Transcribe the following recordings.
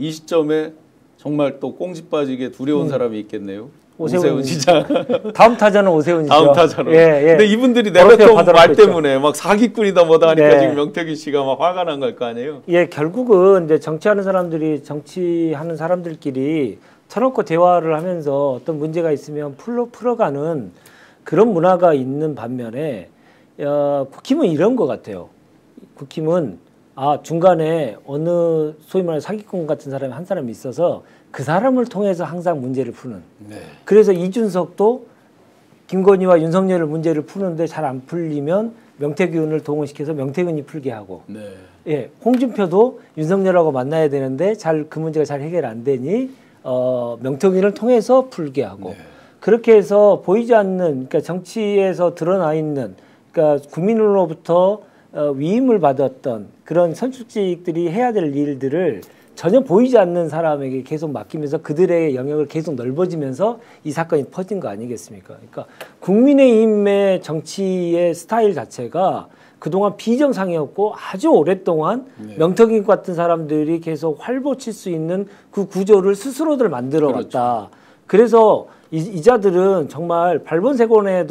이 시점에 정말 또 꽁지 빠지게 두려운 사람이 있겠네요. 오세훈 시장. 다음 타자는 오세훈이죠. 다음 타자로. 예, 예. 근데 이분들이 내뱉은 말 때문에 막 사기꾼이다 뭐다 하니까 네. 지금 명태균 씨가 막 화가 난 걸 거 아니에요? 예, 결국은 이제 정치하는 사람들끼리 터놓고 대화를 하면서 어떤 문제가 있으면 풀어가는 그런 문화가 있는 반면에 국힘은 이런 것 같아요. 국힘은 중간에 어느 소위 말해 사기꾼 같은 사람이 한 사람이 있어서 그 사람을 통해서 항상 문제를 푸는. 네. 그래서 이준석도 김건희와 윤석열을 문제를 푸는데 잘 안 풀리면 명태균을 동원시켜서 명태균이 풀게 하고. 네. 예, 홍준표도 윤석열하고 만나야 되는데 그 문제가 잘 해결 안 되니 명태균을 통해서 풀게 하고. 네. 그렇게 해서 보이지 않는, 그러니까 정치에서 드러나 있는, 그러니까 국민으로부터 위임을 받았던 그런 선출직들이 해야 될 일들을 전혀 보이지 않는 사람에게 계속 맡기면서 그들의 영역을 계속 넓어지면서 이 사건이 퍼진 거 아니겠습니까? 그러니까 국민의힘의 정치의 스타일 자체가 그동안 비정상이었고 아주 오랫동안 네. 명태균 같은 사람들이 계속 활보칠 수 있는 그 구조를 스스로들 만들어 왔다. 그렇죠. 그래서 이자들은 정말 발본색원하면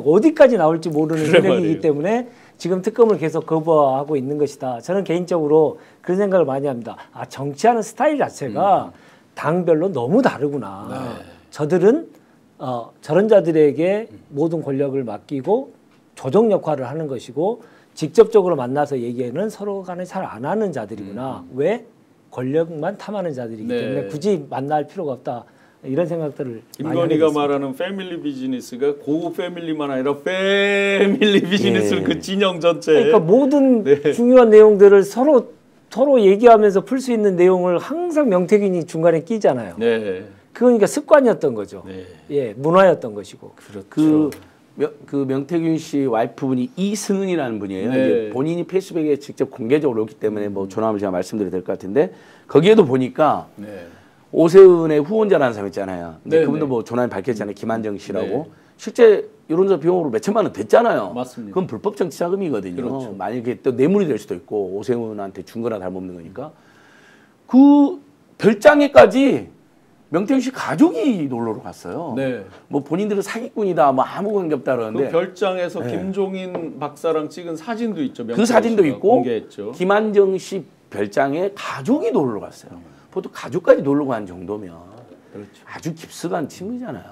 어디까지 나올지 모르는 세력이기 때문에 지금 특검을 계속 거부하고 있는 것이다. 저는 개인적으로 그런 생각을 많이 합니다. 정치하는 스타일 자체가 당별로 너무 다르구나. 네. 저들은 저런 자들에게 모든 권력을 맡기고 조정 역할을 하는 것이고 직접적으로 만나서 얘기는 서로 간에 잘 안 하는 자들이구나. 왜? 권력만 탐하는 자들이기 네. 때문에 굳이 만날 필요가 없다. 이런 생각들을 김건희가 말하는 패밀리 비즈니스가 고 패밀리만 아니라 패밀리 비즈니스 네. 그 진영 전체. 그러니까 모든 네. 중요한 내용들을 서로 얘기하면서 풀 수 있는 내용을 항상 명태균이 중간에 끼잖아요. 네. 그러니까 습관이었던 거죠. 네. 예, 문화였던 것이고. 그렇죠. 그 명태균 씨 와이프분이 이승은이라는 분이에요. 네. 이제 본인이 페이스북에 직접 공개적으로 올렸기 때문에 뭐 전화하면 제가 말씀드려야 될 것 같은데 거기에도 보니까. 네. 오세훈의 후원자라는 사람 있잖아요. 근데 그분도 뭐 전화에 밝혔잖아요. 김한정 씨라고. 네. 실제 여론조사 비용으로 몇천만 원 됐잖아요. 맞습니다. 그건 불법 정치 자금이거든요. 그렇죠. 만약에 또 뇌물이 될 수도 있고 오세훈한테 준 거나 다름없는 거니까. 그 별장에까지 명태균 씨 가족이 놀러 갔어요. 네. 뭐 본인들은 사기꾼이다, 뭐 아무 관계 없다 그러는데. 그 별장에서 네. 김종인 박사랑 찍은 사진도 있죠. 그 사진도 있고 공개했죠. 김한정 씨 별장에 가족이 놀러 갔어요. 보통 가족까지 놀러 간 정도면 그렇죠. 아주 깊숙한 친구잖아요.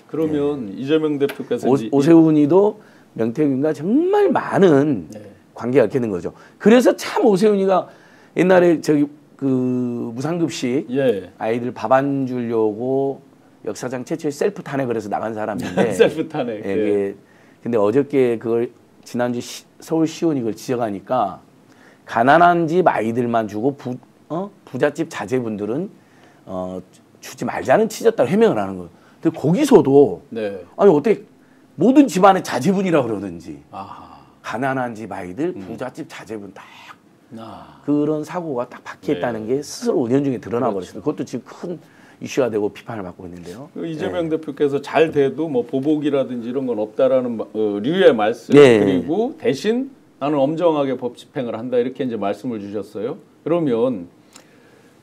그러면 네. 이재명 대표께서 오세훈이도 명태균과 정말 많은 네. 관계가 있게 된 거죠. 그래서 참 오세훈이가 옛날에 그 무상급식 예. 아이들 밥 안 주려고 역사상 최초의 셀프 탄핵을 해서 나간 사람인데 셀프 탄핵. 예. 근데 어저께 그걸 지난주 서울시원이 그걸 지적하니까 가난한 집 아이들만 주고 부잣집 자제분들은 주지 말자는 치졌다고 해명을 하는 거예요. 근데 거기서도 네. 아니 어떻게 모든 집안의 자제분이라 그러든지 가난한 집 아이들, 부잣집 자제분 딱 그런 사고가 딱 박혀있다는 게 스스로 은연중에 드러나 버렸어요. 그것도 지금 큰 이슈가 되고 비판을 받고 있는데요. 이재명 대표께서 잘 돼도 뭐 보복이라든지 이런 건 없다라는 류의 말씀 그리고 대신 나는 엄정하게 법 집행을 한다 이렇게 이제 말씀을 주셨어요. 그러면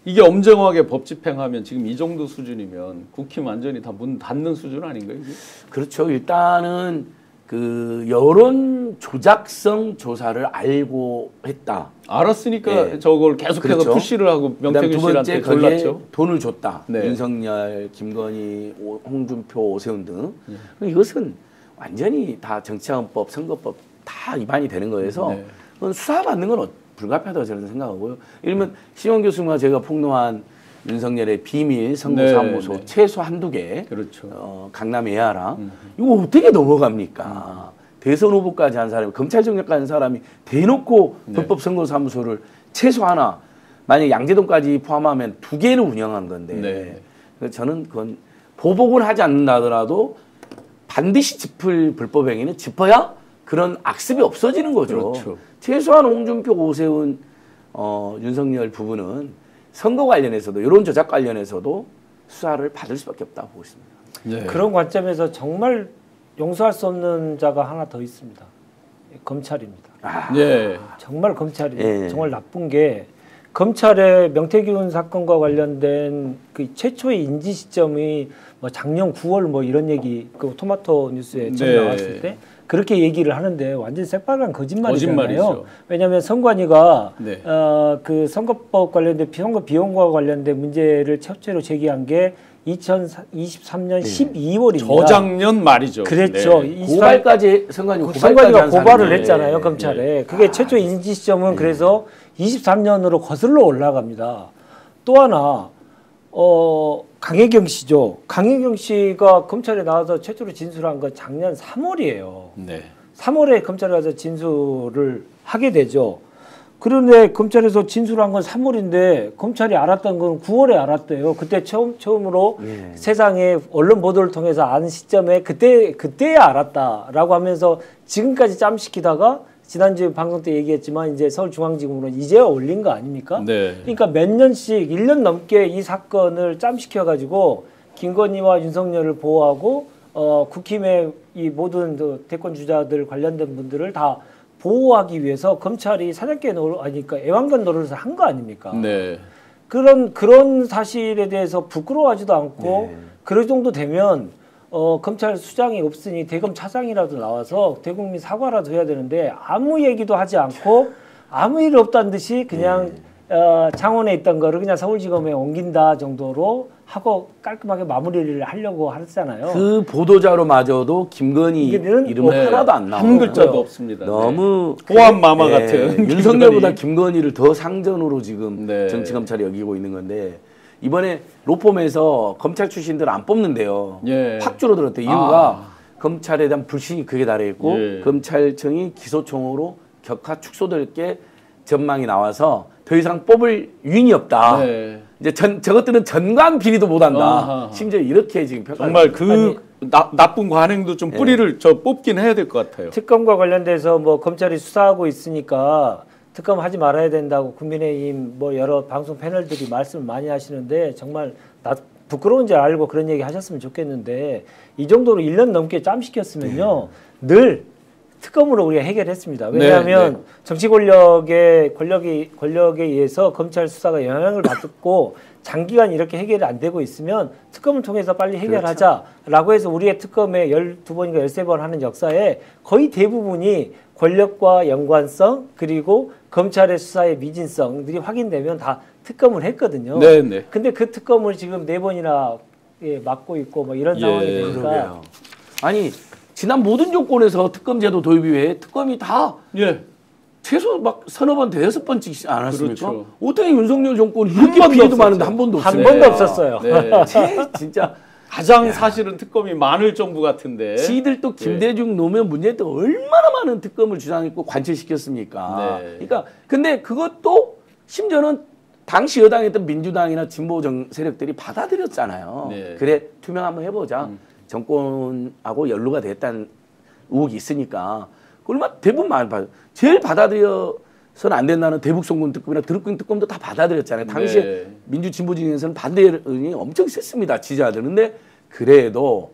이게 엄정하게 법 집행하면 지금 이 정도 수준이면 국힘 완전히 다 문 닫는 수준 아닌가요? 이게? 그렇죠. 일단은 그 여론 조작성 조사를 알고 했다. 알았으니까 네. 저걸 계속해서 그렇죠. 푸시를 하고 명태균 씨한테 졸랐죠. 돈을 줬다. 네. 윤석열, 김건희, 홍준표, 오세훈 등. 이것은 완전히 다 정치자금법, 선거법 다 위반이 되는 거여서 그건 수사받는 건 불가피하다고 저는 생각하고요. 예를 들면 시원 교수님과 제가 폭로한 윤석열의 비밀 선거사무소 최소 한두 개, 그렇죠. 강남 에아랑 이거 어떻게 넘어갑니까? 대선 후보까지 한 사람이 검찰 정력까지 한 사람이 대놓고 불법 선거사무소를 최소 하나, 만약 양재동까지 포함하면 2개를 운영한 건데 그래서 저는 그건 보복을 하지 않는다 하더라도 반드시 짚을 불법 행위는 짚어야 그런 악습이 없어지는 거죠. 그렇죠. 최소한 홍준표, 오세훈, 윤석열 부부는 선거 관련해서도 여론 조작 관련해서도 수사를 받을 수밖에 없다고 보고 있습니다. 네. 그런 관점에서 정말 용서할 수 없는 자가 하나 더 있습니다. 검찰입니다. 네. 정말 검찰이 정말 나쁜 게 검찰의 명태균 사건과 관련된 그 최초의 인지 시점이 뭐 작년 9월 뭐 이런 얘기 그 토마토 뉴스에 처음 나왔을 때 그렇게 얘기를 하는데 완전 새빨간 거짓말이잖아요. 왜냐하면 선관위가 그 선거법 관련된 선거 비용과 관련된 문제를 첫째로 제기한 게 2023년 12월입니다. 저작년 말이죠. 그렇죠. 고발까지 선관위가 고발을 했잖아요. 검찰에. 그게 최초 인지 시점은 그래서 23년으로 거슬러 올라갑니다. 또 하나 강혜경 씨죠. 강혜경 씨가 검찰에 나와서 최초로 진술한 건 작년 3월이에요. 3월에 검찰에 가서 진술을 하게 되죠. 그런데 검찰에서 진술한 건 3월인데 검찰이 알았던 건 9월에 알았대요. 그때 처음으로 세상에 언론 보도를 통해서 아는 시점에 그때야 알았다라고 하면서 지금까지 짬시키다가 지난주 방송 때 얘기했지만 이제 서울중앙지검으로 이제야 올린 거 아닙니까? 그러니까 몇 년씩 1년 넘게 이 사건을 짬시켜가지고 김건희와 윤석열을 보호하고 국힘의 이 모든 대권 주자들 관련된 분들을 다 보호하기 위해서 검찰이 사냥개 그러니까 애완견 노릇을 한 거 아닙니까? 그런 사실에 대해서 부끄러워하지도 않고 그럴 정도 되면 검찰 수장이 없으니 대검 차장이라도 나와서 대국민 사과라도 해야 되는데 아무 얘기도 하지 않고 아무 일 없다는 듯이 그냥 창원에 있던 거를 그냥 서울지검에 옮긴다 정도로 하고 깔끔하게 마무리를 하려고 하잖아요. 그 보도자료마저도 김건희 이름은 하나도 안 나와요. 한 글자도 없습니다. 너무 호암마마 같은 윤석열보다 김건희를 더 상전으로 지금 정치검찰이 여기고 있는 건데 이번에 로펌에서 검찰 출신들 안 뽑는데요. 확 줄어들었대. 이유가 검찰에 대한 불신이 크게 달해있고 검찰청이 기소총으로 격하 축소될 게 전망이 나와서 더 이상 뽑을 유인이 없다. 이제 저것들은 전관 비리도 못한다. 심지어 이렇게 지금 정말 나쁜 관행도 좀 뿌리를 뽑긴 해야 될 것 같아요. 특검과 관련돼서 뭐 검찰이 수사하고 있으니까 특검 하지 말아야 된다고 국민의힘 뭐 여러 방송 패널들이 말씀을 많이 하시는데 정말 부끄러운지 알고 그런 얘기 하셨으면 좋겠는데 이 정도로 1년 넘게 짬시켰으면요 늘 특검으로 우리가 해결했습니다. 왜냐하면 정치 권력에 의해서 검찰 수사가 영향을 받고 장기간 이렇게 해결이 안 되고 있으면 특검을 통해서 빨리 해결하자라고 해서 우리의 특검에 12번인가 13번 하는 역사에 거의 대부분이 권력과 연관성 그리고 검찰의 수사의 미진성들이 확인되면 다 특검을 했거든요. 근데 그 특검을 지금 4번이나 맡고 있고 뭐 이런 상황이 되니까 아니 지난 모든 정권에서 특검제도 도입 이후에 특검이 다 최소 막 서너 번, 대여섯 번 찍지 않았습니까? 어떻게 윤석열 정권이 이렇게 비리도 많은데 한 번도 없어요. 한 번도 없었어요. 진짜 가장 사실은 특검이 많을 정부 같은데. 지들도 김대중 노무현 문재인 때 얼마나 많은 특검을 주장했고 관철시켰습니까? 그러니까 근데 그것도 심지어는 당시 여당이었던 민주당이나 진보 세력들이 받아들였잖아요. 그래 투명 한번 해보자. 정권하고 연루가 됐다는 의혹이 있으니까 얼마 대부분 많이 받아. 제일 받아들여서는 안 된다는 대북송금 특검이나 드루킹 특검도 다 받아들였잖아요. 당시에 민주 진보 진영에서는 반대 의견이 엄청 셌습니다. 지지자들. 근데 그래도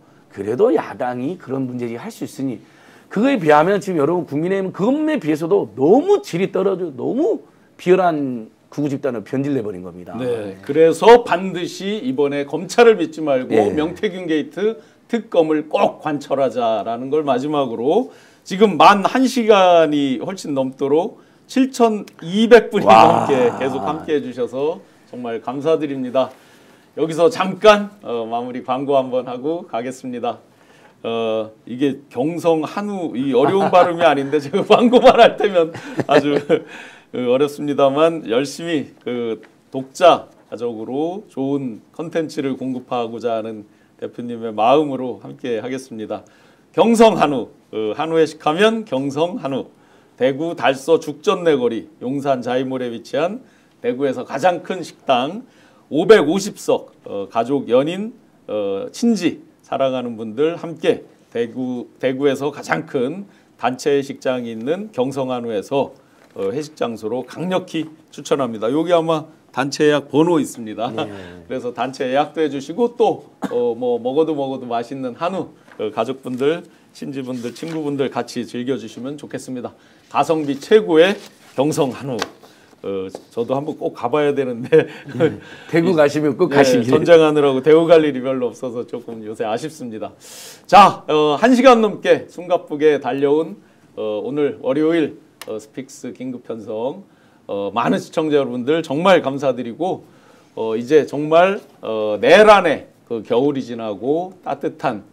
야당이 그런 문제를 할 수 있으니 그거에 비하면 지금 여러분 국민의힘은 그것에 비해서도 너무 질이 떨어져 너무 비열한 구구 집단을 변질내버린 겁니다. 그래서 반드시 이번에 검찰을 믿지 말고 명태균 게이트 특검을 꼭 관철하자라는 걸 마지막으로 지금 만 1시간이 훨씬 넘도록 7,200분이 넘게 계속 함께 해주셔서 정말 감사드립니다. 여기서 잠깐 마무리 광고 한번 하고 가겠습니다. 이게 경성 한우 이 어려운 발음이 아닌데 제가 광고만 할 때면 아주 어렵습니다만 열심히 독자 가족으로 좋은 컨텐츠를 공급하고자 하는 대표님의 마음으로 함께 하겠습니다. 경성 한우, 한우회식하면 경성 한우. 대구 달서 죽전내거리 용산 자이몰에 위치한 대구에서 가장 큰 식당 550석 가족 연인 친지 사랑하는 분들 함께 대구에서 가장 큰 단체 식장이 있는 경성 한우에서 회식 장소로 강력히 추천합니다. 여기 아마 단체 예약 번호 있습니다. 그래서 단체 예약도 해주시고 또 뭐 먹어도 맛있는 한우 가족분들, 친지분들, 친구분들 같이 즐겨주시면 좋겠습니다. 가성비 최고의 경성 한우 저도 한번 꼭 가봐야 되는데 대구 가시면 꼭 가시길. 전쟁하느라고 대구 갈 일이 별로 없어서 조금 요새 아쉽습니다. 자, 1시간 넘게 숨가쁘게 달려온 오늘 월요일 스픽스 긴급 편성 많은 시청자 여러분들 정말 감사드리고 이제 정말 내란의 그 겨울이 지나고 따뜻한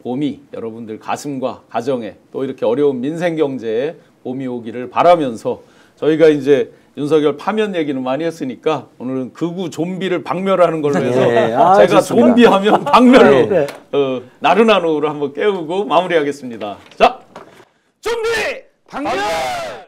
봄이 여러분들 가슴과 가정에 또 이렇게 어려운 민생 경제에 봄이 오기를 바라면서 저희가 이제 윤석열 파면 얘기는 많이 했으니까 오늘은 극우 좀비를 박멸하는 걸로 해서 제가 좋습니다. 좀비하면 박멸로 나른한 오후를 한번 깨우고 마무리하겠습니다. 자, 좀비 박멸!